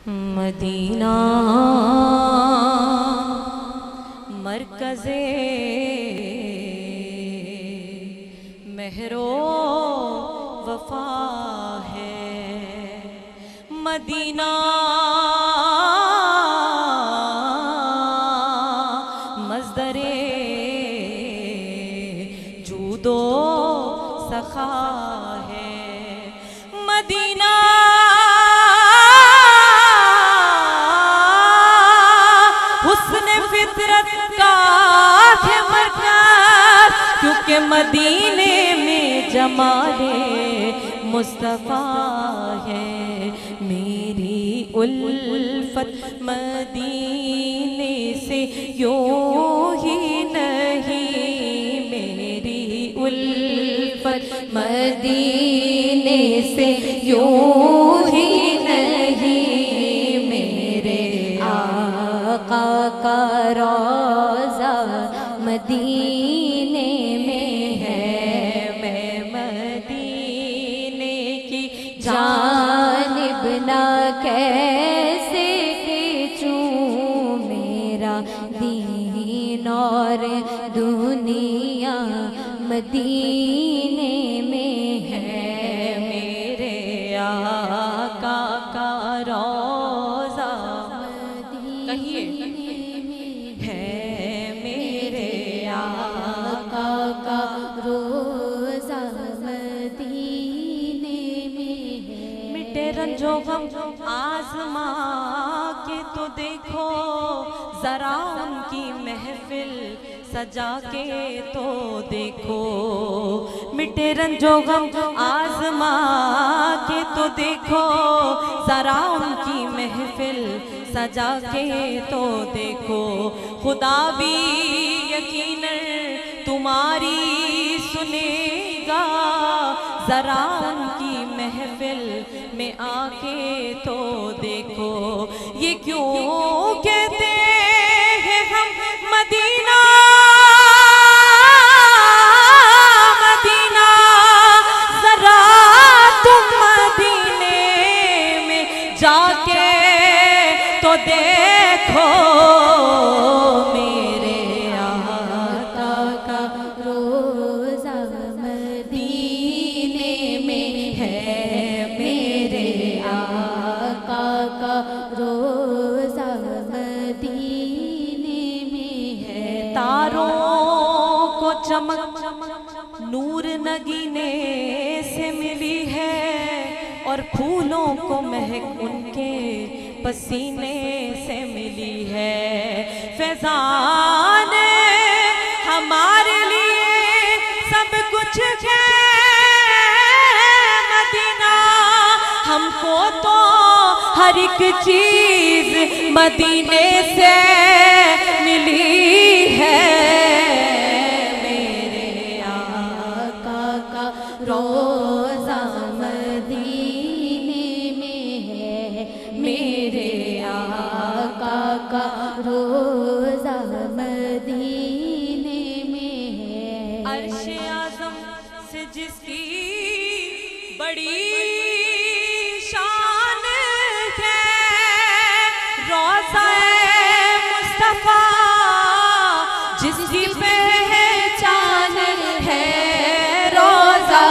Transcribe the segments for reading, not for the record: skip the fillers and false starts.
Medina मरकज़े महरो वफा है। Medina मज़दरे judo सखा है। मदीना हुस्न फितरत का है मरकज़, क्योंकि मदीने में जमाले मुस्तफ़ा है। मेरी उल्फत मदीने से यूं ही नहीं, मेरी उल्फत मदीने से यूं ही नहीं। मेरे आका का रोज़ा मदीने में है। मैं मदीने की जानिब ना कैसे खींचूं, मेरा दीन और दुनिया मदीने में है। मेरे आका का रोज़ा कहिए है, मेरे आका का रोज़ा मदीने में है। मिटे रंजो गम आज़मा के तो देखो, ज़रा उनकी महफिल सजा के तो देखो। मिटे रंजो गम आज़मा के तो देखो, ज़रा उनकी महफिल सजा के तो देखो। खुदा भी यकीनन तुम्हारी सुनेगा, ज़रा उनकी महफिल में आके तो देखो। ये क्यों कहते हैं हम मदीना मदीना, ज़रा तुम मदीने में जाके तो देखो। मेरे आका का रोज़ा मदीने में है। मेरे आका का रोज़ा मदीने में है। तारों को चमक नूर नगीने से मिली है, और फूलों को महक उनके पसीने से मिली है। फैज़ान हमारे लिए सब कुछ है मदीना, हमको तो हर एक चीज मदीने से मिली है। मेरे आका का रोज़ा मदीने में है। मेरे आका का रोज़ा मदीने में है। अर्श आज़म से जिसकी बड़ी शान है, रोज़ा मुस्तफ़ा जिसकी पहचान है। रोज़ा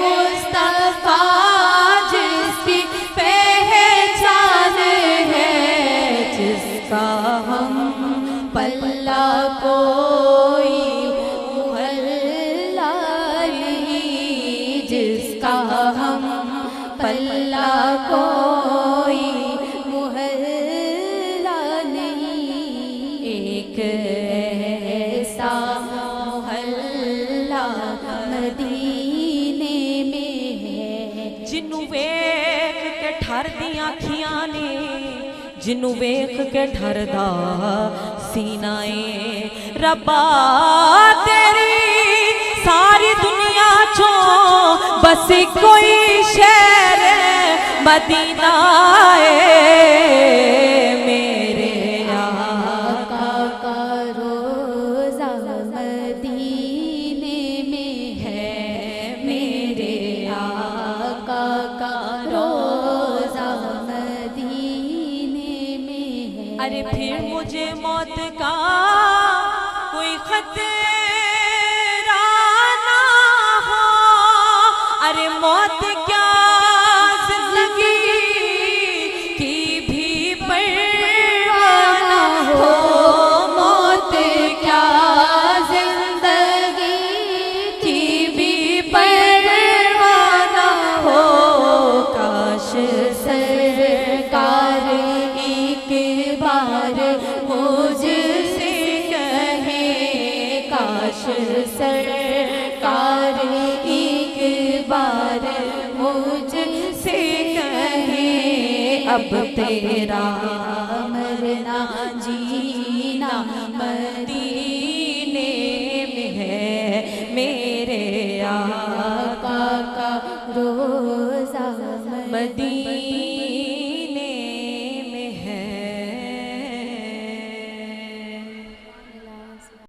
मुस्तफ़ा जिसकी पहचान है, जिसका हम पल्ला कोई मुहल्ला नहीं, जिसका हम पल्ला कोई मुहल्ला नहीं। एक ऐसा मोहल्ला मदीने में है, जिन्नू वेख के ठर दी आखियां ने, जिन्नू वेख के ठरदा सीनाए। रब्बा तेरी सारी दुनिया चो बस कोई शहर मदीना है। मेरे आका का रोज़ा मदीने में है। मेरे आका का रोज़ा अरे फिर मुझे मौत का कोई खतरा ना हो, अरे मौत क्या जिंदगी की भी परवाह ना हो, मौत क्या जिंदगी की भी परवाह ना हो। काश सरकार एक बार मुझसे कहे, काश सरकार एक बार मुझसे कहे, अब तेरा मरना जीना मदीना